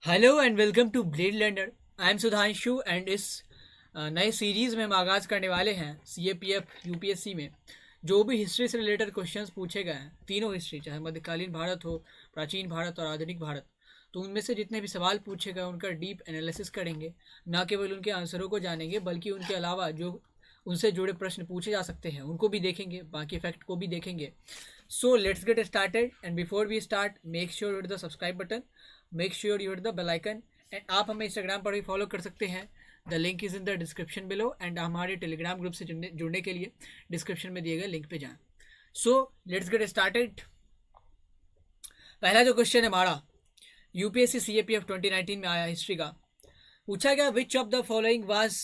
Hello and welcome to Blade Learner. I am Sudhanshu and इस नए series में हम आगाज़ करने वाले हैं सीएपीएफ यूपीएससी में जो भी हिस्ट्री से रिलेटेड क्वेश्चंस पूछे गए हैं, तीनों हिस्ट्री, चाहे मध्यकालीन भारत हो, प्राचीन भारत और आधुनिक भारत। तो उनमें से जितने भी सवाल पूछे गए उनका डीप एनालिसिस करेंगे। ना केवल उनके आंसरों को जानेंगे बल्कि उनके अलावा जो उनसे जुड़े प्रश्न पूछे जा सकते हैं उनको भी देखेंगे, बाकी फैक्ट को भी देखेंगे। So let's get started and before we start make sure you hit the subscribe button, make sure you hit the bell icon and आप हमें इंस्टाग्राम पर भी फॉलो कर सकते हैं। The link is in the description below and हमारे Telegram group से जुड़ने के लिए डिस्क्रिप्शन में दिए गए लिंक पे जाएं। सो लेट्स गेट स्टार्टेड। पहला जो क्वेश्चन है हमारा यूपीएससी सीएपीएफ 2019 में आया हिस्ट्री का, पूछा गया विच of the following was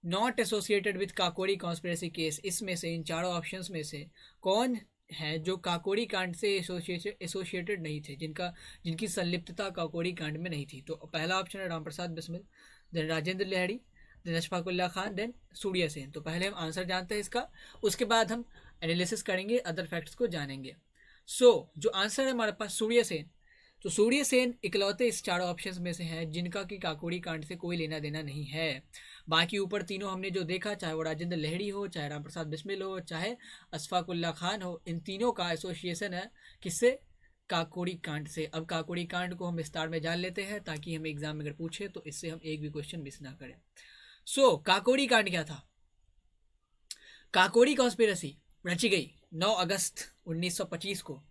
not associated with Kakori conspiracy case. इसमें से, इन चारों ऑप्शंस में से कौन है जो काकोरी कांड से एसोसिएटेड नहीं थे, जिनकी संलिप्तता काकोरी कांड में नहीं थी। तो पहला ऑप्शन है Ramprasad Bismil, then Rajendra Lahiri, then Ashfaq Ullah Khan, then Surya Sen. तो पहले हम आंसर जानते हैं इसका, उसके बाद हम एनालिसिस करेंगे, अदर फैक्ट्स को जानेंगे। जो आंसर है हमारे पास सूर्य सेन। तो सूर्य सेन इकलौते इस चारों ऑप्शंस में से हैं जिनका कि काकोरी कांड से कोई लेना देना नहीं है। बाकी ऊपर तीनों हमने जो देखा, चाहे वो राजेंद्र लहड़ी हो, चाहे रामप्रसाद बिस्मिल हो, चाहे अशफाक उल्लाह खान हो, इन तीनों का एसोसिएशन है किससे? काकोरी कांड से। अब काकोरी कांड को हम विस्तार में जान लेते हैं ताकि हमें एग्जाम में अगर पूछे तो इससे हम एक भी क्वेश्चन मिस ना करें। काकोरी कांड क्या था? काकोरी कॉन्स्पिरेसी रची गई 9 अगस्त 1925 को,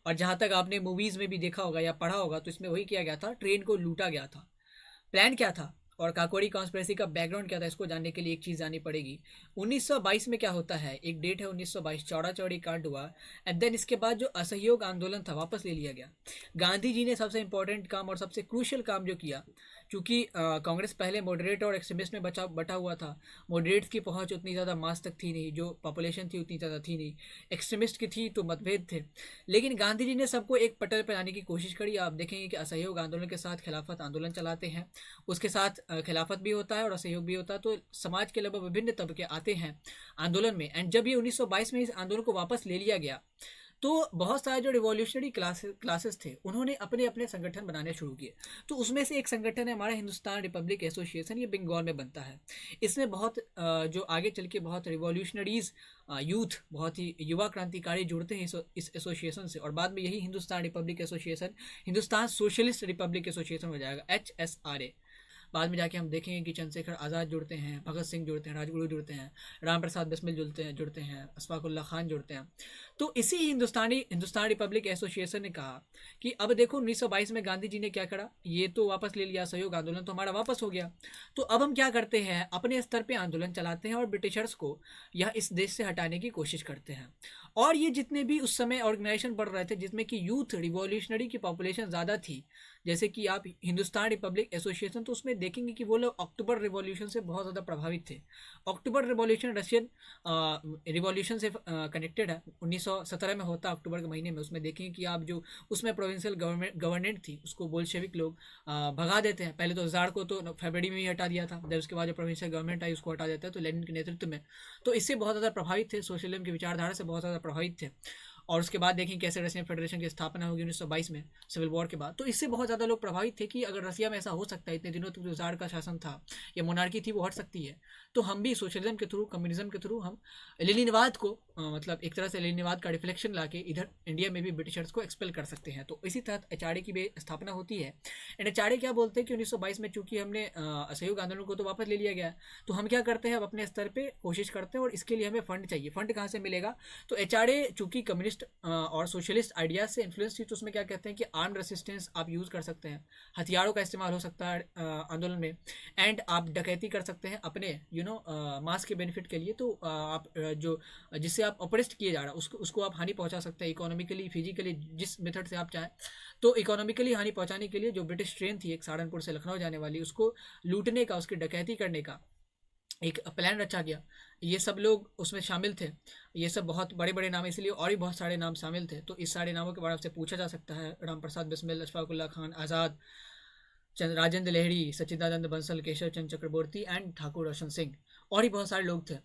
और जहाँ तक आपने मूवीज़ में भी देखा होगा या पढ़ा होगा तो इसमें वही किया गया था, ट्रेन को लूटा गया था। प्लान क्या था और काकोरी कॉन्स्पिरेसी का बैकग्राउंड क्या था, इसको जानने के लिए एक चीज़ जाननी पड़ेगी। 1922 में क्या होता है, एक डेट है 1922, चौड़ा चौड़ी कांड हुआ एंड देन इसके बाद जो असहयोग आंदोलन था वापस ले लिया गया। गांधी जी ने सबसे इंपॉर्टेंट काम और सबसे क्रूशियल काम जो किया, क्योंकि कांग्रेस पहले मॉडरेट और एक्सट्रीमिस्ट में बटा हुआ था। मॉडरेट्स की पहुंच उतनी ज़्यादा मास तक थी नहीं, जो पॉपुलेशन थी उतनी ज़्यादा थी नहीं, एक्सट्रीमिस्ट की थी तो मतभेद थे। लेकिन गांधी जी ने सबको एक पटल पर लाने की कोशिश करी। आप देखेंगे कि असहयोग आंदोलन के साथ खिलाफत आंदोलन चलाते हैं, उसके साथ खिलाफत भी होता है और असहयोग भी होता है, तो समाज के लगभग विभिन्न तबके आते हैं आंदोलन में। एंड जब ये 1922 में इस आंदोलन को वापस ले लिया गया तो बहुत सारे जो रिवॉल्यूशनरी क्लासेस थे उन्होंने अपने अपने संगठन बनाने शुरू किए। तो उसमें से एक संगठन है हमारा हिंदुस्तान रिपब्लिक एसोसिएशन, ये बंगाल में बनता है। इसमें बहुत जो आगे चल के बहुत रिवॉल्यूशनरीज यूथ, बहुत ही युवा क्रांतिकारी जुड़ते हैं इस एसोसिएशन से, और बाद में यही Hindustan Republic association Hindustan Socialist Republic association हो जाएगा, HSRA। बाद में जाके हम देखेंगे कि चंद्रशेखर आज़ाद जुड़ते हैं, भगत सिंह जुड़ते हैं, राजगुरु जुड़ते हैं, राम प्रसाद बिस्मिल जुड़ते हैं, अशफाक उल्लाह खान जुड़ते हैं। तो इसी हिंदुस्तान रिपब्लिक एसोसिएशन ने कहा कि अब देखो 1922 में गांधी जी ने क्या करा, ये तो वापस ले लिया, सहयोग आंदोलन तो हमारा वापस हो गया, तो अब हम क्या करते हैं, अपने स्तर पर आंदोलन चलाते हैं और ब्रिटिशर्स को यह इस देश से हटाने की कोशिश करते हैं। और ये जितने भी उस समय ऑर्गेनाइजेशन बढ़ रहे थे जिसमें कि यूथ रिवॉल्यूशनरी की पॉपुलेशन ज़्यादा थी, जैसे कि आप हिंदुस्तान रिपब्लिक एसोसिएशन, तो उसमें देखेंगे कि वो लोग अक्टूबर रिवॉल्यूशन से बहुत ज़्यादा प्रभावित थे। अक्टूबर रिवॉल्यूशन रशियन रिवॉल्यूशन से कनेक्टेड है, 1917 में होता अक्टूबर के महीने में। उसमें देखेंगे कि आप जो उसमें प्रोविंशियल गवर्नमेंट थी उसको बोल्शेविक लोग भगा देते हैं। पहले तो ज़ार को तो फरवरी में ही हटा दिया था, जब उसके बाद जो प्रोविंशियल गवर्नमेंट आई उसको हटा देता है, तो लेनिन के नेतृत्व में। तो इससे बहुत ज़्यादा प्रभावित थे, सोशलिज्म की विचारधारा से बहुत ज़्यादा प्रभावित थे। और उसके बाद देखें कैसे रशियन फेडरेशन की स्थापना होगी 1922 में, सिविल वॉर के बाद। तो इससे बहुत ज़्यादा लोग प्रभावित थे कि अगर रसिया में ऐसा हो सकता है, इतने दिनों तक जो ज़ार का शासन था या मोनार्की थी वो हट सकती है, तो हम भी सोशलिज्म के थ्रू, कम्युनिज्म के थ्रू हम लेनिनवाद को मतलब एक तरह से लेनिनवाद का रिफ्लेक्शन लाके इधर इंडिया में भी ब्रिटिशर्स को एक्सपेल कर सकते हैं। तो इसी तहत HRA की भी स्थापना होती है। एंड HRA क्या बोलते हैं कि 1922 में चूंकि हमने असहयोग आंदोलन को तो वापस ले लिया गया, तो हम क्या करते हैं, अब अपने स्तर पे कोशिश करते हैं और इसके लिए हमें फंड चाहिए। फंड कहाँ से मिलेगा? तो HRA चूंकि कम्युनिस्ट और सोशलिस्ट आइडियाज से इन्फ्लुएंस थी, तो उसमें क्या कहते हैं कि आर्म रेसिस्टेंस आप यूज़ कर सकते हैं, हथियारों का इस्तेमाल हो सकता है आंदोलन में, एंड आप डकैती कर सकते हैं अपने मास के बेनिफिट के लिए। तो आप जो जिससे आप ऑपरेस्ट किए जा रहा है उसको आप हानि पहुंचा सकते हैं, इकोनॉमिकली, फिजिकली, जिस मेथड से आप चाहें। तो इकोनॉमिकली हानि पहुंचाने के लिए जो ब्रिटिश ट्रेन थी एक सहारनपुर से लखनऊ जाने वाली, उसको लूटने का, उसकी डकैती करने का एक प्लान रचा गया। ये सब लोग उसमें शामिल थे। ये सब बहुत बड़े बड़े नाम, इसलिए और भी बहुत सारे नाम शामिल थे। तो इस सारे नामों के बारे में से पूछा जा सकता है, राम प्रसाद बिस्मिल, अशफाक उल्लाह खान आज़ाद, राजेंद्र लहड़ी, सच्चिदानंद बंसल, केशव चंद्र चक्रवर्ती एंड ठाकुर रोशन सिंह, और ही बहुत सारे लोग थे।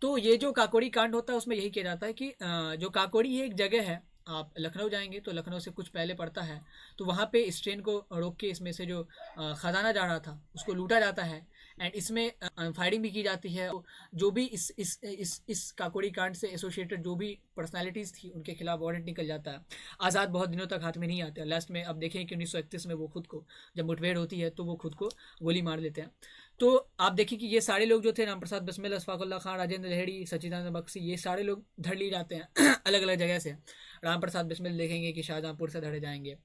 तो ये जो काकोरी कांड होता है उसमें यही किया जाता है कि जो काकोरी एक जगह है आप लखनऊ जाएंगे तो लखनऊ से कुछ पहले पड़ता है, तो वहाँ पे इस ट्रेन को रोक के इसमें से जो खजाना जा रहा था उसको लूटा जाता है। एंड इसमें फायरिंग भी की जाती है। जो भी इस काकोड़ी कांड से एसोसिएटेड जो भी पर्सनालिटीज़ थी उनके खिलाफ वारंट निकल जाता है। आज़ाद बहुत दिनों तक हाथ में नहीं आते। लास्ट में अब देखें कि 1931 में वो खुद को, जब मुठभेड़ होती है तो वो खुद को गोली मार लेते हैं। तो आप देखिए कि ये सारे लोग जो थे, राम प्रसाद बिस्मिल, अशफाकुल्ला खान, राजेंद्र लहेड़ी, सच्चिदानंद बख्शी, ये सारे लोग धर लिए जाते हैं अलग अलग जगह से। राम प्रसाद बिस्मिल देखेंगे कि शाहजहाँपुर से धरे जाएंगे,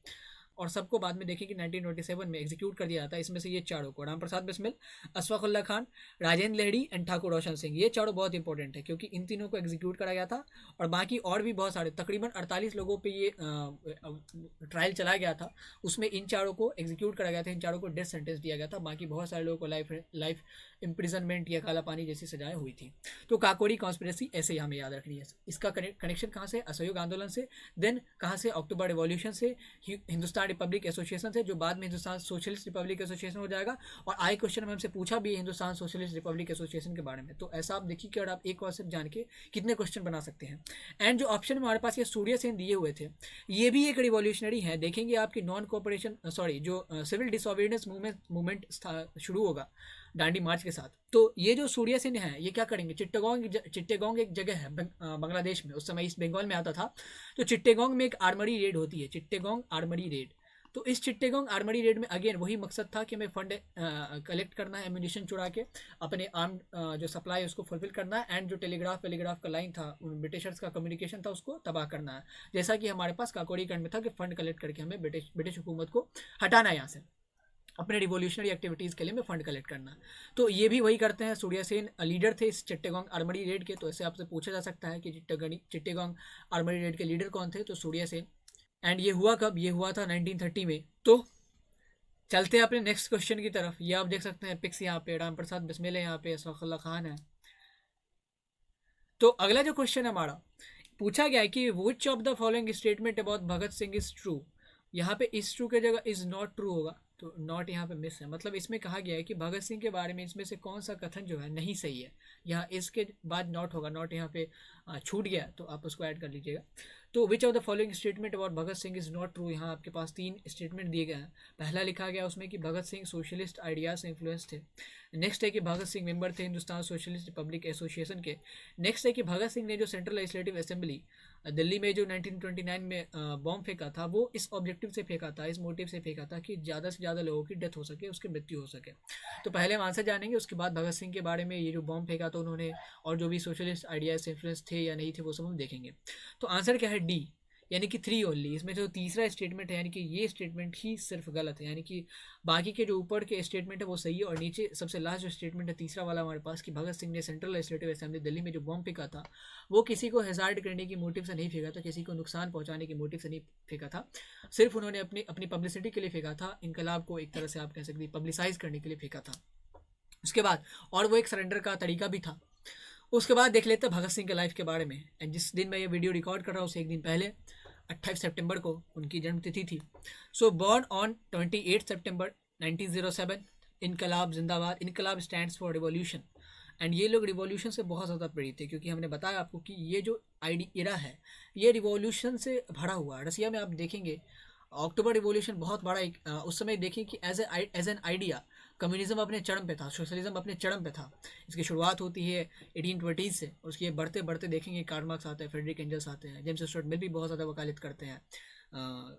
और सबको बाद में देखें कि 1927 में एग्जीक्यूट कर दिया जाता है। इसमें से ये चारों को, राम प्रसाद बिस्मिल, अशफाकुल्ला खान, राजेंद्र लहड़ी एंड ठाकुर रोशन सिंह, ये चारों बहुत इंपॉर्टेंट है क्योंकि इन तीनों को एग्जीक्यूट करा गया था। और बाकी और भी बहुत सारे तकरीबन 48 लोगों पे ये ट्रायल चला गया था, उसमें इन चारों को एग्जीक्यूट करा गया था, इन चारों को डेथ सेंटेंस दिया गया था। बाकी बहुत सारे लोगों को लाइफ इम्प्रिजनमेंट या काला पानी जैसी सजाएं हुई थी। तो काकोरी कॉन्स्पिरेसी ऐसे ही हमें याद रखनी है। इसका कनेक्शन कहाँ से? असहयोग आंदोलन से। देन कहाँ से? अक्टूबर रिवॉल्यूशन से, हिंदुस्तान रिपब्लिक एसोसिएशन से, जो बाद में हिंदुस्तान सोशलिस्ट रिपब्लिक एसोसिएशन हो जाएगा। और आई क्वेश्चन में हमसे पूछा भी है हिंदुस्तान सोशलिस्ट रिपब्लिक एसोसिएशन के बारे में। तो ऐसा आप देखिए कि और आप एक कॉन्सेप्ट जान के कितने क्वेश्चन बना सकते हैं। एंड जो ऑप्शन में हमारे पास ये सूर्य सेन दिए हुए थे, ये भी एक रिवॉल्यूशनरी है। देखेंगे आपकी नॉन कोऑपरेशन जो सिविल डिसऑबीडियंस मूवमेंट शुरू होगा दांडी मार्च के साथ। तो ये जो सूर्य सेन है ये क्या करेंगे? चिट्टेगोंग एक जगह है बांग्लादेश में, उस समय ईस्ट बंगाल में आता था। तो चिट्टेगोंग में एक आर्मरी रेड होती है, चिट्टेगोंग आर्मरी रेड। तो इस चिट्टेगोंग आर्मरी रेड में अगेन वही मकसद था कि हमें फंड कलेक्ट करना है, एम्यूनिशन चुरा के अपने आर्म जो सप्लाई है उसको फुलफिल करना है। एंड जो टेलीग्राफ का लाइन था, ब्रिटिशर्स का कम्युनिकेशन था, उसको तबाह करना है। जैसा कि हमारे पास काकोरी कांड में था कि फंड कलेक्ट करके हमें ब्रिटिश हुकूमत को हटाना है यहाँ से, अपने रिवोल्यूशनरी एक्टिविटीज़ के लिए में फंड कलेक्ट करना। तो ये भी वही करते हैं। सूर्य सेन लीडर थे इस चिट्टेगोंग आर्मरी रेड के। तो ऐसे आपसे पूछा जा सकता है कि चिट्टेगोंग आर्मरी रेड के लीडर कौन थे? तो सूर्य सेन। एंड ये हुआ कब? ये हुआ था 1930 में। तो चलते हैं अपने नेक्स्ट क्वेश्चन की तरफ। ये आप देख सकते हैं पिक्स यहाँ पे, राम प्रसाद बिस्मिल है यहाँ पे, अशफाकुल्ला खान है। तो अगला जो क्वेश्चन है हमारा, पूछा गया है कि विच of the following statement about Bhagat Singh is true. यहाँ पे इज ट्रू के जगह इज नॉट ट्रू होगा, तो नॉट यहाँ पे मिस है। मतलब इसमें कहा गया है कि भगत सिंह के बारे में इसमें से कौन सा कथन जो है नहीं सही है। यहाँ इसके बाद नॉट होगा, नॉट यहाँ पे छूट गया, तो आप उसको ऐड कर लीजिएगा। तो विच of the following statement about Bhagat Singh is not true. यहाँ आपके पास 3 स्टेटमेंट दिए गए हैं। पहला लिखा गया उसमें कि भगत सिंह सोशलिस्ट आइडियाज से इन्फ्लुएंस थे। नेक्स्ट है कि भगत सिंह मेंबर थे हिंदुस्तान सोशलिस्ट रिपब्लिक एसोसिएशन के। नेक्स्ट है कि भगत सिंह ने जो सेंट्रल लेजिस्लेटिव असेंबली दिल्ली में जो 1929 में बॉम्ब फेंका था, वो इस ऑब्जेक्टिव से फेंका था, इस मोटिव से फेंका था कि ज़्यादा से ज़्यादा लोगों की डेथ हो सके, उसकी मृत्यु हो सके। तो पहले हम आंसर जानेंगे, उसके बाद भगत सिंह के बारे में ये जो बॉम्ब फेंका था उन्होंने, और जो भी सोशलिस्ट आइडियाज से इन्फ्लुएंस थे या नहीं थे, वो सब हम देखेंगे। तो आंसर क्या है? डी, यानी कि 3 ओनली। इसमें जो तीसरा स्टेटमेंट है, यानी कि ये स्टेटमेंट ही सिर्फ गलत है, यानी कि बाकी के जो ऊपर के स्टेटमेंट है वो सही है, और नीचे सबसे लास्ट जो स्टेटमेंट है तीसरा वाला हमारे पास, कि भगत सिंह ने सेंट्रल लेजिस्लेटिव असेंबली दिल्ली में जो बॉम्ब फेंका था वो किसी को हैजार्ड करने की मोटिव से नहीं फेंका था, किसी को नुकसान पहुंचाने की मोटिव से नहीं फेंका था। सिर्फ उन्होंने अपनी पब्लिसिटी के लिए फेंका था, इनकलाब को एक तरह से आप कह सकते हैं पब्लिसाइज करने के लिए फेंका था। उसके बाद और वो एक सरेंडर का तरीका भी था। उसके बाद देख लेते हैं भगत सिंह के लाइफ के बारे में। एंड जिस दिन मैं ये वीडियो रिकॉर्ड कर रहा हूँ उससे एक दिन पहले 28 सितंबर को उनकी जन्मतिथि थी। सो बॉर्न ऑन 28 सितंबर 1907, इनकलाब जिंदाबाद। इनकलाब स्टैंड्स फॉर रिवॉल्यूशन। एंड ये लोग रिवॉल्यूशन से बहुत ज़्यादा प्रेरित थे, क्योंकि हमने बताया आपको कि ये जो एरा है ये रिवॉल्यूशन से भरा हुआ है। रसिया में आप देखेंगे अक्टूबर रिवॉल्यूशन बहुत बड़ा एक उस समय देखें कि एज एन आइडिया कम्युनिज्म अपने चरम पे था, सोशलिज्म अपने चरम पे था। इसकी शुरुआट होती है 1820 से, और उसके बढ़ते बढ़ते देखेंगे कार्ल मार्क्स आते हैं, फ्रेडरिक एंजल्स आते हैं, जेम्स स्टुअर्ट मिल भी बहुत ज़्यादा वकालत करते हैं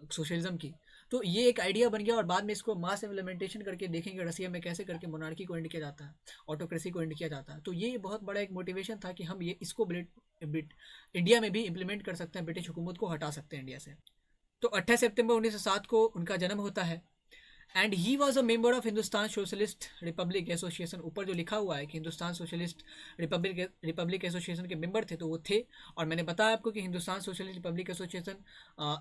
सोशलिज्म की। तो ये एक आइडिया बन गया, और बाद में इसको मास इम्प्लीमेंटेशन करके देखेंगे रसिया में कैसे करके मोनार्की को एंड किया जाता है, ऑटोक्रेसी को एंड किया जाता है। तो ये बहुत बड़ा एक मोटिवेशन था कि हम ये इसको इंडिया में भी इम्प्लीमेंट कर सकते हैं, ब्रिटिश हुकूमत को हटा सकते हैं इंडिया से। तो 28 सितंबर 1907 को उनका जन्म होता है। And he was a member of Hindustan Socialist Republic association. ऊपर जो लिखा हुआ है कि हिंदुस्तान सोशलिस्ट रिपब्लिक एसोसिएशन के मेंबर थे, तो वो थे। और मैंने बताया आपको कि हिंदुस्तान सोशलिस्ट रिपब्लिक एसोसिएशन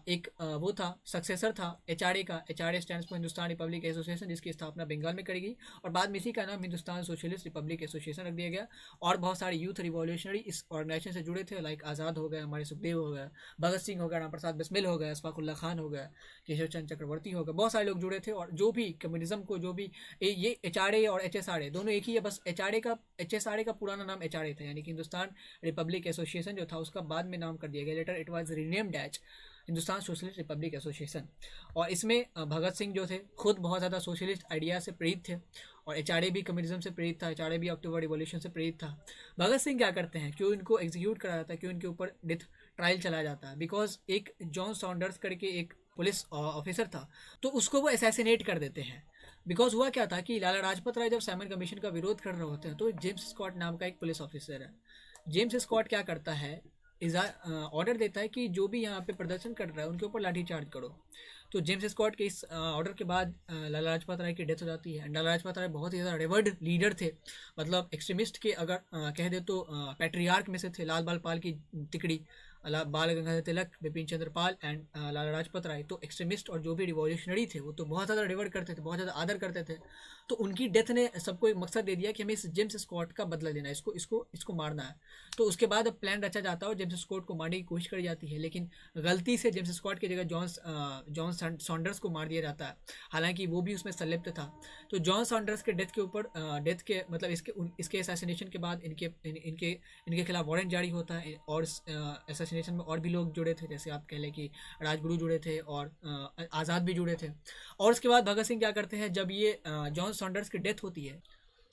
एक वो था, सक्सेसर था एचआरए का। HRA stands for Hindustan Republic association, जिसकी स्थापना बंगाल में करी गई, और बाद में इसी का नाम हिंदुस्तान सोशलिस्ट रिपब्लिक एसोसिएशन रख दिया गया। और बहुत सारे यूथ रिवॉल्यूशनरी इस ऑर्गेनाइजेशन से जुड़े थे, लाइक आज़ाद हो गए, हमारे सुखदेव हो गए, भगत सिंह हो गया, राम प्रसाद बिस्मिल हो गया, अशफाकुल्ला खान हो गया, केशव चंद्र चक्रवर्ती हो गया, बहुत सारे लोग जुड़े थे। और जो भी कम्युनिज्म को जो भी ये एचआरए और एचएसआरए दोनों एक ही है, बस एचएसआरए का पुराना नाम एचआरए था, यानी कि हिंदुस्तान रिपब्लिक एसोसिएशन जो था उसका बाद में नाम कर दिया गया। Later it was renamed as Hindustan Socialist Republic Association. और इसमें भगत सिंह जो थे खुद बहुत ज़्यादा सोशलिस्ट आइडिया से प्रेरित थे और एचआरए भी कम्युनिज्म से प्रेरित था, एचआरए भी अक्टूबर रिवॉल्यूशन से प्रेरित था। भगत सिंह क्या करते हैं, क्यों इनको एग्जीक्यूट करा जाता है, क्यों इनके ऊपर डेथ ट्रायल चलाया जाता है, बिकॉज एक जॉन सॉन्डर्स करके एक पुलिस ऑफिसर था, तो उसको वो असैसिनेट कर देते हैं। बिकॉज हुआ क्या था कि लाला लाजपत राय जब साइमन कमीशन का विरोध कर रहे होते हैं तो जेम्स स्कॉट नाम का एक पुलिस ऑफिसर है, जेम्स स्कॉट क्या करता है, ऑर्डर देता है कि जो भी यहाँ पे प्रदर्शन कर रहा है उनके ऊपर लाठीचार्ज करो। तो जेम्स स्कॉट के इस ऑर्डर के बाद लाला लाजपत राय की डेथ हो जाती है। लाला लाजपत राय बहुत ही ज़्यादा रेवर्ड लीडर थे, मतलब एक्सट्रीमिस्ट के अगर कह दे तो पैट्रियार्क में से थे। लाल बाल पाल की तिकड़ी, बाल गंगाधर तिलक, बिपिन चंद्र पाल एंड लाला लाजपत राय, तो एक्सट्रीमिस्ट और जो भी रिवॉल्यूशनरी थे वो तो बहुत ज़्यादा रिवर्ड करते थे, बहुत ज़्यादा आदर करते थे। तो उनकी डेथ ने सबको एक मकसद दे दिया कि हमें इस जेम्स स्कॉट का बदला लेना है, इसको इसको इसको मारना है। तो उसके बाद अब प्लान रचा जाता है और जेम्स स्कॉट को मारने की कोशिश करी जाती है, लेकिन गलती से जेम्स स्कॉट की जगह जॉन सॉन्डर्स को मार दिया जाता है, हालांकि वो भी उसमें संलिप्त था। तो जॉन सॉन्डर्स के डेथ के ऊपर डेथ के मतलब इसके असैसिनेशन के बाद इनके खिलाफ वारंट जारी होता है और असैसिनेशन में और भी लोग जुड़े थे, जैसे आप कह लें कि राजगुरु जुड़े थे और आज़ाद भी जुड़े थे। और उसके बाद भगत सिंह क्या करते हैं, जब ये जॉन सॉन्डर्स की डेथ होती है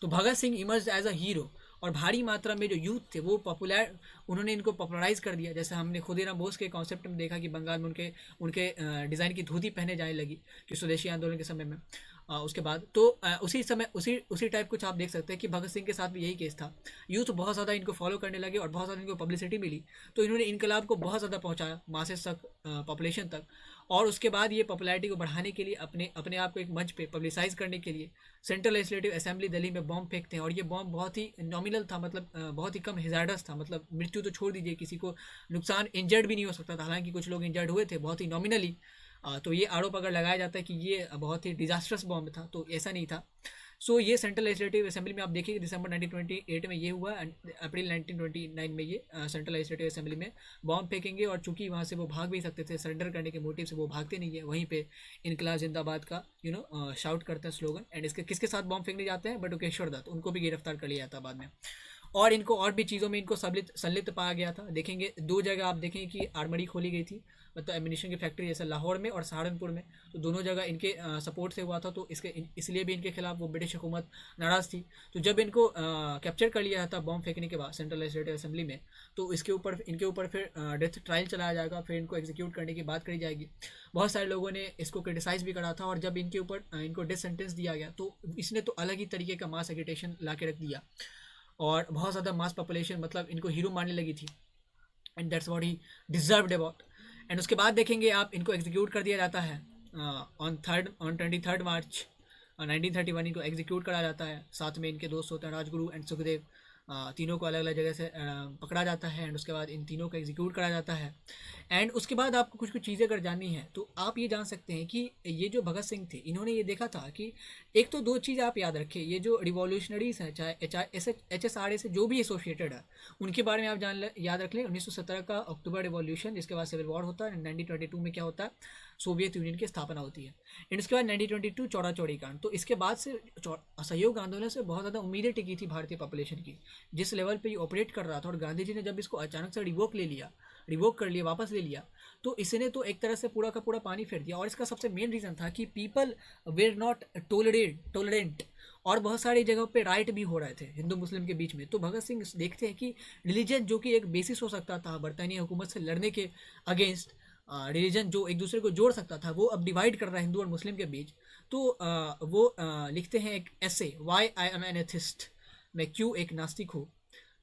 तो Bhagat Singh emerge as a hero और भारी मात्रा में जो यूथ थे वो उन्होंने इनको पॉपुलराइज कर दिया। जैसे हमने खुदीराम बोस के कॉन्सेप्ट में देखा कि बंगाल में उनके डिज़ाइन की धोती पहने जाने लगी कि स्वदेशी आंदोलन के समय में। उसके बाद तो उसी समय उसी टाइप कुछ आप देख सकते हैं कि भगत सिंह के साथ भी यही केस था। यूथ बहुत ज़्यादा इनको फॉलो करने लगे और बहुत ज़्यादा इनको पब्लिसिटी मिली, तो इन्होंने इनकलाब को बहुत ज़्यादा पहुँचाया मासेस तक, पॉपुलेशन तक। और उसके बाद ये पॉपुलैरिटी को बढ़ाने के लिए अपने आप को एक मंच पे पब्लिसाइज करने के लिए सेंट्रल लेजिस्लेटिव असेंबली दिल्ली में बॉम्ब फेंकते हैं। और ये बॉम्ब बहुत ही नॉमिनल था, मतलब बहुत ही कम हिजार्डस था, मतलब मृत्यु तो छोड़ दीजिए, किसी को नुकसान इंजर्ड भी नहीं हो सकता था, हालांकि कुछ लोग इंजर्ड हुए थे बहुत ही नॉमिनली। तो ये आरोप अगर लगाया जाता है कि ये बहुत ही डिजास्टर्स बॉम्ब था, तो ऐसा नहीं था। सो ये सेंट्रल लेजिस्लेटिव असेंबली में आप देखिए दिसंबर 1928 में ये हुआ एंड अप्रैल 1929 में ये सेंट्रल लेजिस्लेटिव असेंबली में बॉम्ब फेंकेंगे। और चूंकि वहाँ से वो भाग भी सकते थे, सरेंडर करने के मोटिव से वो भागते नहीं है, वहीं पे इनकलाब जिंदाबाद का शाउट करते हैं स्लोगन। एंड इसके किसके साथ बॉम्ब फेंकने जाते हैं, बटुकेश्वर दत्त, उनको भी गिरफ्तार कर लिया जाता बाद में। और इनको और भी चीज़ों में इनको संलिप्त पाया गया था। देखेंगे दो जगह आप देखेंगे कि आर्मरी खोली गई थी, मतलब एमिनेशन की फैक्ट्री, जैसे लाहौर में और सहारनपुर में, तो दोनों जगह इनके सपोर्ट से हुआ था। तो इसलिए भी इनके खिलाफ वो ब्रिटिश हुकूमत नाराज़ थी। तो जब इनको कैप्चर कर लिया था बॉम्ब फेंकने के बाद सेंट्रल लेजिस्लेटिव असेंबली में, तो इनके ऊपर फिर डेथ ट्रायल चलाया जाएगा, फिर इनको एग्जीक्यूट करने की बात करी जाएगी। बहुत सारे लोगों ने इसको क्रिटिसाइज़ भी करा था और जब इनके ऊपर इनको डेथ सेंटेंस दिया गया तो इसने तो अलग ही तरीके का मास एगिटेशन ला के रख दिया और बहुत ज़्यादा मास पॉपुलेशन मतलब इनको हीरो मानने लगी थी। And that's what he deserved about. And उसके बाद देखेंगे आप, इनको एग्जीक्यूट कर दिया जाता है ऑन 23 मार्च 1931 इनको एग्जीक्यूट करा जाता है। साथ में इनके दोस्त होते हैं राजगुरु एंड सुखदेव, तीनों को अलग अलग जगह से पकड़ा जाता है एंड उसके बाद इन तीनों को एग्जीक्यूट करा जाता है। एंड उसके बाद आपको कुछ चीज़ें अगर जाननी है तो आप ये जान सकते हैं कि ये जो भगत सिंह थे इन्होंने ये देखा था कि एक तो दो चीज़ आप याद रखें, ये जो रिवॉल्यूशनरीज हैं चाहे HSRA से जो भी एसोसिएटेड है उनके बारे में आप याद रख लें। 1917 का अक्टूबर रिवॉल्यूशन, जिसके बाद सिविल वॉर होता है। 1922 में क्या होता है, सोवियत यूनियन की स्थापना होती है। एंड उसके बाद 1922 चौड़ा चौड़ी कांड। तो इसके बाद से असहयोग आंदोलन से बहुत ज़्यादा उम्मीदें टिकी थी भारतीय पॉपुलेशन की, जिस लेवल पे ये ऑपरेट कर रहा था। और गांधी जी ने जब इसको अचानक से रिवोक कर लिया, वापस ले लिया, तो इसने तो एक तरह से पूरा का पूरा पानी फेर दिया। और इसका सबसे मेन रीज़न था कि पीपल वेर नॉट टोलरेंट और बहुत सारी जगहों पे राइट भी हो रहे थे हिंदू मुस्लिम के बीच में। तो भगत सिंह देखते हैं कि रिलीजन जो कि एक बेसिस हो सकता था बरतानिया हुकूमत से लड़ने के अगेंस्ट, रिलीजन जो एक दूसरे को जोड़ सकता था, वो अब डिवाइड कर रहा है हिंदू और मुस्लिम के बीच। तो वो लिखते हैं एक ऐसे, why I am an atheist, मैं क्यों एक नास्तिक हूँ।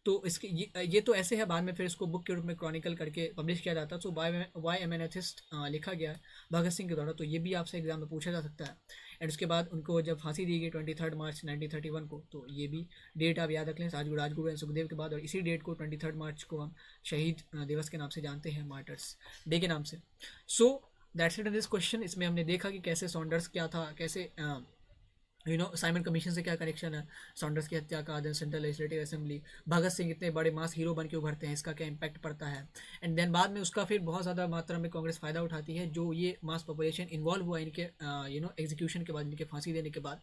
तो इसके ये तो ऐसे है, बाद में फिर इसको बुक के रूप में क्रॉनिकल करके पब्लिश किया जाता है। तो वाई एम एन एथिस्ट लिखा गया है भगत सिंह के द्वारा। तो ये भी आपसे एग्जाम में पूछा जा सकता है। एंड उसके बाद उनको जब फांसी दी गई 23 मार्च 1931 को, तो ये भी डेट आप याद रख लें, राजगुरु एंड सुखदेव के बाद। और इसी डेट को 23 मार्च को हम शहीद दिवस के नाम से जानते हैं, मार्टर्स डे के नाम से। सो that's it in this question. इसमें हमने देखा कि कैसे सॉन्डर्स क्या था, कैसे साइमन कमीशन से क्या कनेक्शन है, सॉन्डर्स की हत्या का, then central legislative assembly, Bhagat Singh इतने बड़े मास हीरो बन के उभरते हैं, इसका क्या इम्पैक्ट पड़ता है। एंड देन बाद में उसका फिर बहुत ज़्यादा मात्रा में कांग्रेस फ़ायदा उठाती है, जो ये मास पॉपुलेशन इन्वॉल्व हुआ इनके एग्जीक्यूशन के बाद, इनके फांसी देने के बाद।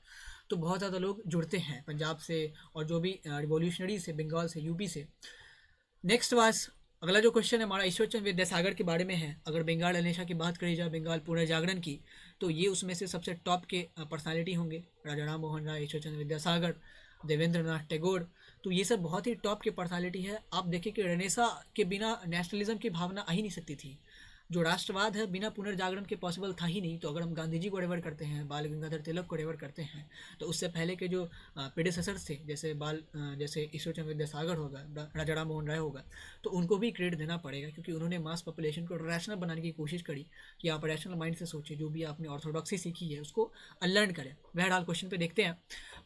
तो बहुत ज़्यादा लोग जुड़ते हैं पंजाब से और जो भी रिवॉल्यूशनरी से, बंगाल से, यूपी से। नेक्स्ट वाज अगला जो क्वेश्चन है हमारा ईश्वरचंद्र विद्यासागर के बारे में है। अगर बंगाल अनिशा की बात करी जाए, बंगाल पुनर्जागरण की, तो ये उसमें से सबसे टॉप के पर्सनालिटी होंगे। राजा राम मोहन राय, ईश्वरचंद्र विद्यासागर, देवेंद्र नाथ टैगोर, तो ये सब बहुत ही टॉप के पर्सनालिटी है। आप देखिए कि रेनेसा के बिना नेशनलिज्म की भावना आ ही नहीं सकती थी। जो राष्ट्रवाद है बिना पुनर्जागरण के पॉसिबल था ही नहीं। तो अगर हम गांधी जी को रेवर करते हैं, बाल गंगाधर तिलक को रेवर करते हैं, तो उससे पहले के जो प्रेडिसेसर्स थे, जैसे ईश्वरचंद्र विद्यासागर होगा, राजा राम मोहन राय होगा, तो उनको भी क्रेडिट देना पड़ेगा, क्योंकि उन्होंने मास पॉपुलेशन को रैशनल बनाने की कोशिश करी कि आप रैशनल माइंड से सोचें, जो भी आपने ऑर्थोडॉक्सी सीखी है उसको अनलर्न करें। बहरहाल क्वेश्चन पे देखते हैं।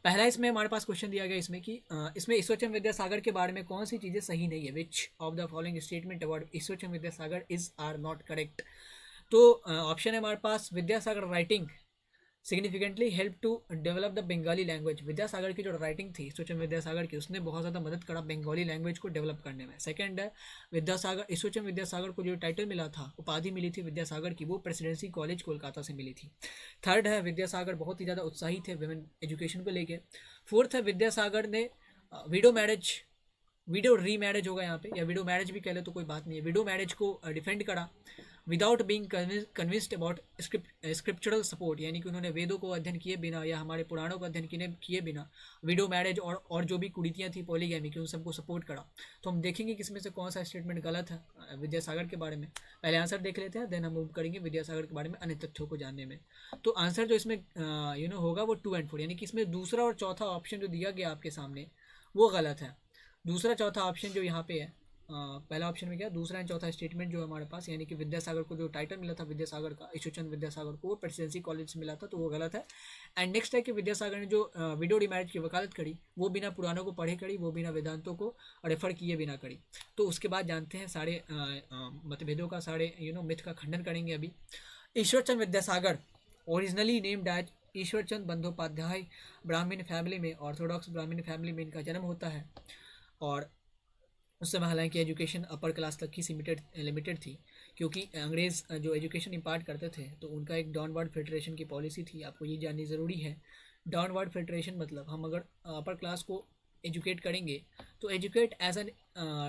पहला इसमें हमारे पास क्वेश्चन दिया गया इसमें कि इसमें ईश्वरचंद्र विद्यासागर के बारे में कौन सी चीज़ें सही नहीं है। Which of the following statement about Ishwarchandra Vidyasagar is are not correct. तो ऑप्शन है हमारे पास, Vidyasagar writing significantly help to develop the Bengali language. Vidyasagar की जो राइटिंग थी ईश्वरचंद्र विद्यासागर की, उसने बहुत ज़्यादा मदद करा बंगाली लैंग्वेज को डेवलप करने में। सेकंड है, ईश्वरचंद्र विद्यासागर को जो टाइटल मिला था, उपाधि मिली थी विद्यासागर की, वो प्रेसिडेंसी कॉलेज कोलकाता से मिली थी। थर्ड है, विद्यासागर बहुत ही ज़्यादा उत्साही थे वुमेन एजुकेशन को लेके। फोर्थ है, विद्यासागर ने विडो री मैरिज होगा यहाँ पे, या विडो मैरिज भी कह ले तो कोई बात नहीं है, विडो मैरिज को डिफेंड करा without being convinced about scriptural support, यानी कि उन्होंने वेदों को अध्ययन किए बिना या हमारे पुराणों का अध्ययन किए बिना विडो मैरिज और जो भी कुरीतियाँ थी पॉलीगैमी की, उन सबको सपोर्ट करा। तो हम देखेंगे किसमें से कौन सा स्टेटमेंट गलत है विद्यासागर के बारे में। पहले आंसर देख लेते हैं, देन हम मूव करेंगे विद्यासागर के बारे में अन्य तथ्यों को जानने में। तो आंसर जो इसमें होगा वो 2 और 4, यानी कि इसमें दूसरा और चौथा ऑप्शन जो दिया गया आपके सामने वो गलत है। दूसरा चौथा ऑप्शन जो यहाँ पे है, पहला ऑप्शन में क्या, दूसरा एंड चौथा स्टेटमेंट जो है हमारे पास, यानी कि विद्यासागर को जो टाइटल मिला था विद्यासागर का, ईश्वरचंद्र विद्यासागर को, वो प्रेसिडेंसी कॉलेज से मिला था, तो वो गलत है। एंड नेक्स्ट है कि विद्यासागर ने जो विडो रिमैरिज की वकालत करी, वो बिना पुराणों को पढ़े करी, वो बिना वेदांतों को रेफर किए बिना करी। तो उसके बाद जानते हैं सारे मतभेदों का, सारे मिथ का खंडन करेंगे अभी। Ishwarchandra Vidyasagar originally named as Ishwarchand Bandopadhyay ब्राह्मण फैमिली में, ऑर्थोडॉक्स ब्राह्मण फैमिली में इनका जन्म होता है। और उस समय हालांकि एजुकेशन अपर क्लास तक ही लिमिटेड थी, क्योंकि अंग्रेज़ जो एजुकेशन इम्पार्ट करते थे तो उनका एक डाउनवर्ड फिल्ट्रेशन की पॉलिसी थी। आपको ये जाननी ज़रूरी है। डाउनवर्ड फिल्ट्रेशन मतलब हम अगर अपर क्लास को एजुकेट करेंगे तो educate as an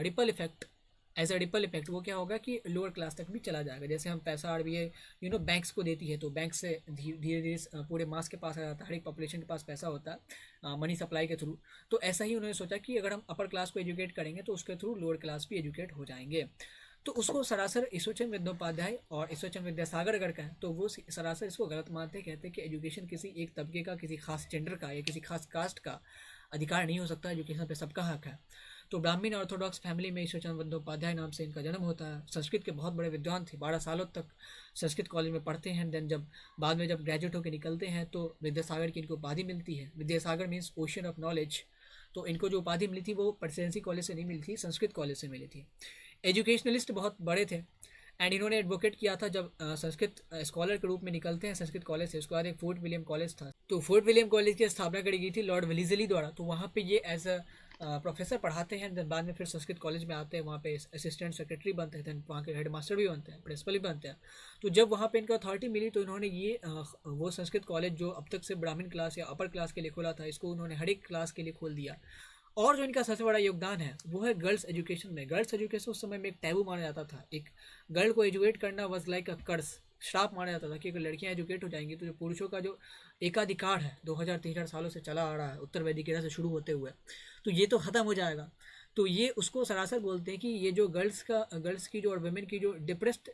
ripple effect वो क्या होगा कि लोअर क्लास तक भी चला जाएगा। जैसे हम पैसा आरबीआई बैंक्स को देती है, तो बैंक से धीरे धीरे पूरे मास के पास आ जाता है, हर एक पॉपुलेशन के पास पैसा होता है मनी सप्लाई के थ्रू। तो ऐसा ही उन्होंने सोचा कि अगर हम अपर क्लास को एजुकेट करेंगे तो उसके थ्रू लोअर क्लास भी एजुकेट हो जाएंगे। तो उसको सरासर ईश्वरचंद्र विद्योपाध्याय और ईश्वरचंद्र विद्यासागर अगर कहें तो वो सरासर इसको गलत मानते, कहते हैं कि एजुकेशन किसी एक तबके का, किसी खास जेंडर का या किसी खास कास्ट का अधिकार नहीं हो सकता, एजुकेशन पे सबका हक है। तो ब्राह्मण ऑर्थोडॉक्स फैमिली में ईश्वरचंद्र बंदोपाध्याय नाम से इनका जन्म होता है। संस्कृत के बहुत बड़े विद्वान थे, 12 सालों तक संस्कृत कॉलेज में पढ़ते हैं। देन बाद में जब ग्रेजुएट होकर निकलते हैं तो विद्यासागर की इनको उपाधि मिलती है। Vidyasagar means ocean of knowledge. तो इनको जो उपाधि मिली थी वो प्रेसिडेंसी कॉलेज से नहीं मिली थी, संस्कृत कॉलेज से मिली थी। एजुकेशनलिस्ट बहुत बड़े थे एंड इन्होंने एडवोकेट किया था जब संस्कृत स्कॉलर के रूप में निकलते हैं संस्कृत कॉलेज से। उसके बाद एक फोर्ट विलियम कॉलेज था, तो फोर्ट विलियम कॉलेज की स्थापना करी गई थी लॉर्ड वेलेस्ली द्वारा। तो वहाँ पे ये एज अ प्रोफेसर पढ़ाते हैं। देन बाद में फिर संस्कृत कॉलेज में आते हैं, वहाँ पे असिस्टेंट सेक्रेटरी बनते हैं, देन वहाँ के हेड मास्टर भी बनते हैं, प्रिंसिपल भी बनते हैं। तो जब वहाँ पे इनको अथॉरिटी मिली तो इन्होंने ये वो संस्कृत कॉलेज जो अब तक से ब्राह्मण क्लास या अपर क्लास के लिए खोला था, इसको उन्होंने हर एक क्लास के लिए खोल दिया। और जो इनका सबसे बड़ा योगदान है वो है गर्ल्स एजुकेशन में। गर्ल्स एजुकेशन उस समय में एक टैबू माना जाता था। एक गर्ल को एजुकेट करना वाज लाइक अ कर्स, श्राप माना जाता था कि अगर लड़कियां एजुकेट हो जाएंगी तो जो पुरुषों का जो एकाधिकार है 2000-3000 सालों से चला आ रहा है उत्तर वैदिक एरा से शुरू होते हुए, तो ये तो ख़त्म हो जाएगा। तो ये उसको सरासर बोलते हैं कि ये जो गर्ल्स की जो और वुमेन की जो डिप्रेस्ड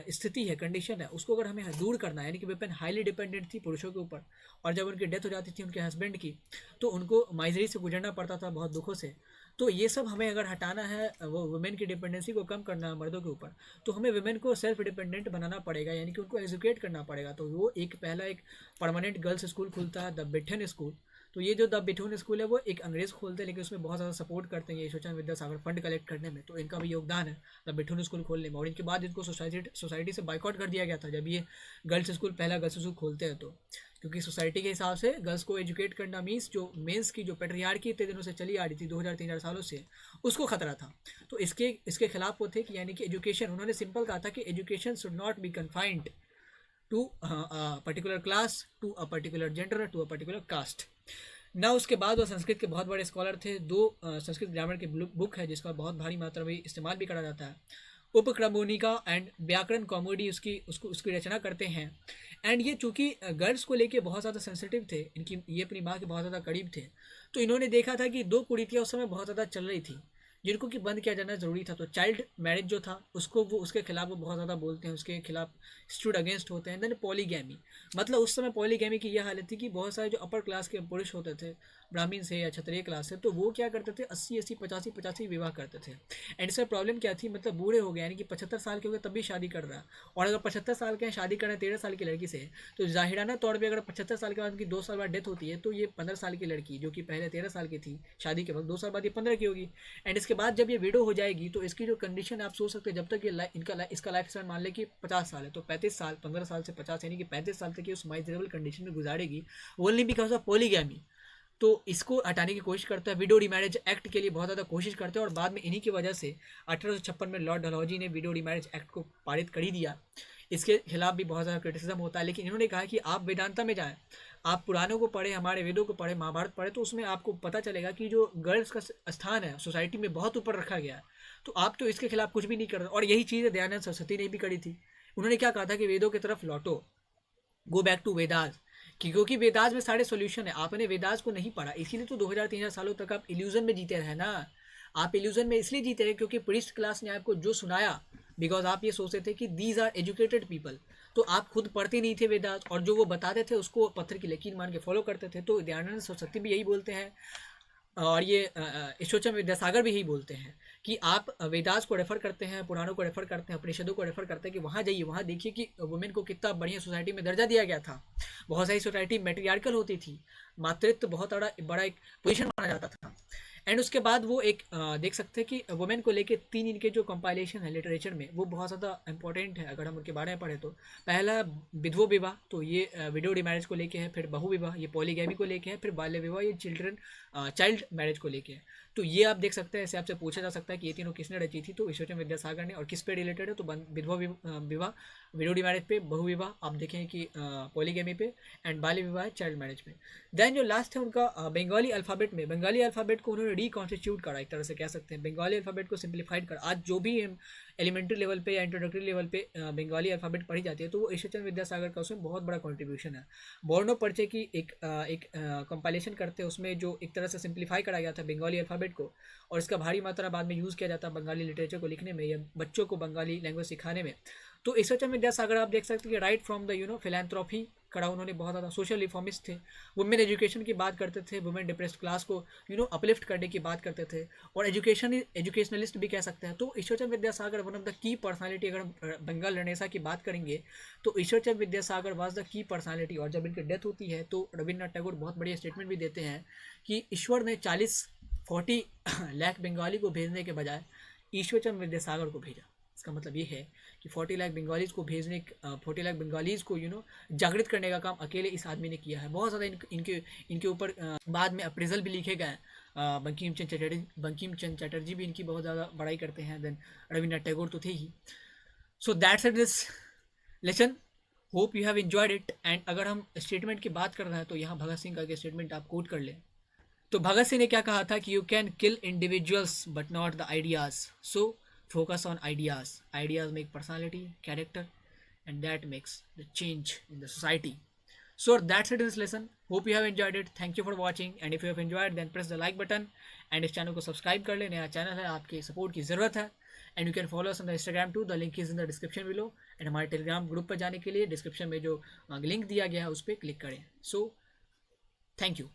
स्थिति है, कंडीशन है, उसको अगर हमें दूर करना है, यानी कि वेपन हाईली डिपेंडेंट थी पुरुषों के ऊपर, और जब उनकी डेथ हो जाती थी उनके हस्बैंड की तो उनको माइजरी से गुजरना पड़ता था बहुत दुखों से। तो ये सब हमें अगर हटाना है, वो वुमेन की डिपेंडेंसी को कम करना है मर्दों के ऊपर, तो हमें वुमेन को सेल्फ डिपेंडेंट बनाना पड़ेगा, यानी कि उनको एजुकेट करना पड़ेगा। तो वो पहला एक परमानेंट गर्ल्स स्कूल खुलता है, द बिठन स्कूल। तो ये जो द बिठून स्कूल है वो एक अंग्रेज खोलते हैं, लेकिन उसमें बहुत ज़्यादा सपोर्ट करते हैं ये ईश्वरचंद्र विद्यासागर फंड कलेक्ट करने में, तो इनका भी योगदान है द बिठून स्कूल खोलने में। और इनके बाद इनको सोसाइटी से बाइकआउट कर दिया गया था जब ये पहला गर्ल्स स्कूल खोलते हैं, तो क्योंकि सोसाइटी के हिसाब से गर्ल्स को एजुकेट करना मीन्स जो मेंस की जो पेट्रियार्की इतने दिनों से चली आ रही थी 2000-3000 सालों से, उसको खतरा था। तो इसके खिलाफ वो थे कि यानी कि एजुकेशन, उन्होंने सिंपल कहा था कि education should not be confined to a particular class, to a particular gender, to a particular caste. ना उसके बाद वो संस्कृत के बहुत बड़े स्कॉलर थे। 2 संस्कृत ग्रामर के बुक है जिसका बहुत भारी मात्रा में इस्तेमाल भी करा जाता है। उपक्रमणिका एंड व्याकरण कॉमेडी उसकी रचना करते हैं। एंड ये चूंकि गर्ल्स को लेके बहुत ज़्यादा सेंसिटिव थे, इनकी ये अपनी माँ के बहुत ज़्यादा करीब थे, तो इन्होंने देखा था कि 2 कुरीतियाँ उस समय बहुत ज़्यादा चल रही थी जिनको कि बंद किया जाना ज़रूरी था। तो चाइल्ड मैरिज जो था उसको वो उसके खिलाफ वो बहुत ज़्यादा बोलते हैं, उसके खिलाफ स्टूड अगेंस्ट होते हैं। देन पॉलीगैमी, मतलब उस समय पॉलीगैमी की यह हालत थी कि बहुत सारे जो अपर क्लास के पुरुष होते थे, ब्राह्मण से या क्षत्रिय क्लास से, तो वो क्या करते थे 80-80, 85-85 विवाह करते थे। एंड इसमें प्रॉब्लम क्या थी, मतलब बूढ़े हो गए यानी कि 75 साल के हो गए तब भी शादी कर रहा है। और अगर 75 साल के हैं शादी कर रहे हैं 13 साल की लड़की से, तो जाहिराना तौर पर अगर 75 साल के बाद उनकी 2 साल बाद डेथ होती है तो ये 15 साल की लड़की जो कि पहले 13 साल की थी शादी के वक्त, 2 साल बाद ये 15 की होगी। एंड इसके बाद जब ये विडो हो जाएगी तो इसकी जो कंडीशन आप सोच सकते हैं, जब तक ये इसका लाइफ स्पैन मान ले कि 50 साल है, तो 35 साल, 15 साल से 50 यानी कि 35 साल तक ये उस माइजरेबल कंडीशन में गुजारेगी, ओनली बिकॉज ऑफ पॉलीगैमी। तो इसको हटाने की कोशिश करता है, विडो रिमैरिज एक्ट के लिए बहुत ज़्यादा कोशिश करते हैं। और बाद में इन्हीं की वजह से 1856 में लॉर्ड डलहौजी ने विडो रिमैरिज एक्ट को पारित कर ही दिया। इसके खिलाफ भी बहुत ज़्यादा क्रिटिसिज्म होता है, लेकिन इन्होंने कहा कि आप वेदांता में जाएं, आप पुराणों को पढ़ें, हमारे वेदों को पढ़ें, महाभारत पढ़ें, तो उसमें आपको पता चलेगा कि जो गर्ल्स का स्थान है सोसाइटी में बहुत ऊपर रखा गया है। तो आप तो इसके खिलाफ कुछ भी नहीं कर रहे। और यही चीज़ दयानंद सरस्वती ने भी करी थी। उन्होंने क्या कहा था कि वेदों की तरफ लौटो, गो बैक टू वेदास, क्योंकि वेदास में सारे सॉल्यूशन है। आपने वेदास को नहीं पढ़ा, इसीलिए तो 2000-3000 सालों तक आप इल्यूजन में जीते रहे ना। आप इल्यूजन में इसलिए जीते रहे क्योंकि प्रीस्ट क्लास ने आपको जो सुनाया, बिकॉज आप ये सोचते थे कि दीज आर एजुकेटेड पीपल, तो आप खुद पढ़ते नहीं थे वेदास, और जो वो बताते थे उसको पत्थर की लकीर मान के फॉलो करते थे। तो दयानंद सरस्वती भी यही बोलते हैं, और ये ईश्वरचंद्र विद्यासागर भी यही बोलते हैं कि आप वेदास को रेफर करते हैं, पुराणों को रेफर करते हैं, उपनिषदों को रेफर करते हैं कि वहाँ जाइए, वहाँ देखिए कि वुमेन को कितना बढ़िया सोसाइटी में दर्जा दिया गया था। बहुत सारी सोसाइटी मैट्रियार्कल होती थी, मातृत्व बहुत बड़ा एक पोजीशन माना जाता था। एंड उसके बाद वो एक देख सकते हैं कि वुमेन को लेके 3 इनके जो कंपाइलेशन है लिटरेचर में वो बहुत ज़्यादा इंपॉर्टेंट है अगर हम उनके बारे में पढ़े तो। पहला विधवो विवाह, तो ये विडो रिमैरिज को लेके है। फिर बहु विवाह, ये पॉलीगैमी को लेके है। फिर बाल्य विवाह, ये चाइल्ड मैरिज को लेके है। तो ये आप देख सकते हैं, ऐसे आपसे पूछा जा सकता है कि ये तीनों किसने रची थी, तो ईश्वरचंद्र विद्यासागर ने। और किस पे रिलेटेड है, तो विधवा विवाह, विडो रिमैरिज पे, बहु विवाह आप देखें कि पॉलीगैमी पे, एंड बाल्य विवाह चाइल्ड मैरिज पे। देन जो लास्ट है उनका बंगाली अल्फ़ाबेट में, बंगाली अल्फ़ाबेट को उन्होंने रिकॉन्स्टिट्यूट करा, एक तरह से कह सकते हैं बंगाली अल्फ़ाबेट को सिंप्लीफाइड करा। आज जो भी एलिमेंट्री लेवल पे या इंट्रोडक्टरी लेवल पे बंगाली अल्फ़ाबेट पढ़ी जाती है, तो वो ईश्वरचंद्र विद्यासागर का उसमें बहुत बड़ा कॉन्ट्रीब्यूशन है। बोर्नो पर्चे की एक कंपाइलेशन करते हैं, उसमें जो एक तरह से सिंप्लीफाई करा गया था बंगाली अल्फ़ाबेट को, और इसका भारी मात्रा बाद में यूज़ किया जाता है बंगाली लिटरेचर को लिखने में या बच्चों को बंगाली लैंग्वेज सिखाने में। तो ईश्वरचंद्र विद्यासागर आप देख सकते हैं कि राइट फ्रॉम द फिलैंथ्रोपी करा उन्होंने, बहुत ज़्यादा सोशल रिफॉर्मिस्ट थे। वुमेन एजुकेशन की बात करते थे, वुमेन डिप्रेस्ड क्लास को अपलिफ्ट करने की बात करते थे, और एजुकेशनलिस्ट भी कह सकते हैं। तो Ishwar Chandra Vidyasagar one of the key personality, अगर हम बंगाल रणेसा की बात करेंगे तो Ishwar Chandra Vidyasagar was the key personality. और जब इनकी डेथ होती है तो रविन्द्रनाथ टैगोर बहुत बढ़िया स्टेटमेंट भी देते हैं कि ईश्वर ने 40-40 लाख बंगाली को भेजने के बजाय ईश्वरचंद्र विद्यासागर को भेजा। इसका मतलब ये है कि 40 लाख बंगालीज़ को भेजने, 40 लाख बंगालीज़ को जागृत करने का काम अकेले इस आदमी ने किया है। बहुत ज़्यादा इनके ऊपर बाद में अप्रेजल भी लिखे गए हैं। बंकिम चंद्र चटर्जी भी इनकी बहुत ज़्यादा बड़ाई करते हैं। देन रविन्द्रनाथ टैगोर तो थे ही। So that's it this lesson, hope you have enjoyed it. And अगर हम स्टेटमेंट की बात कर रहे हैं तो यहाँ भगत सिंह का स्टेटमेंट आप कोट कर लें। तो भगत सिंह ने क्या कहा था कि you can kill individuals but not the ideas, so focus on ideas make personality, character, and that makes the change in the society. So that's it in this lesson. Hope you have enjoyed it. Thank you for watching, and if you have enjoyed then press the like button and इस channel को subscribe कर ले। नया channel है, आपके support की ज़रूरत है। And you can follow us on the Instagram too, the link is in the description below. And हमारे टेलीग्राम ग्रुप पर जाने के लिए डिस्क्रिप्शन में जो लिंक दिया गया है उस पर क्लिक करें। So thank you.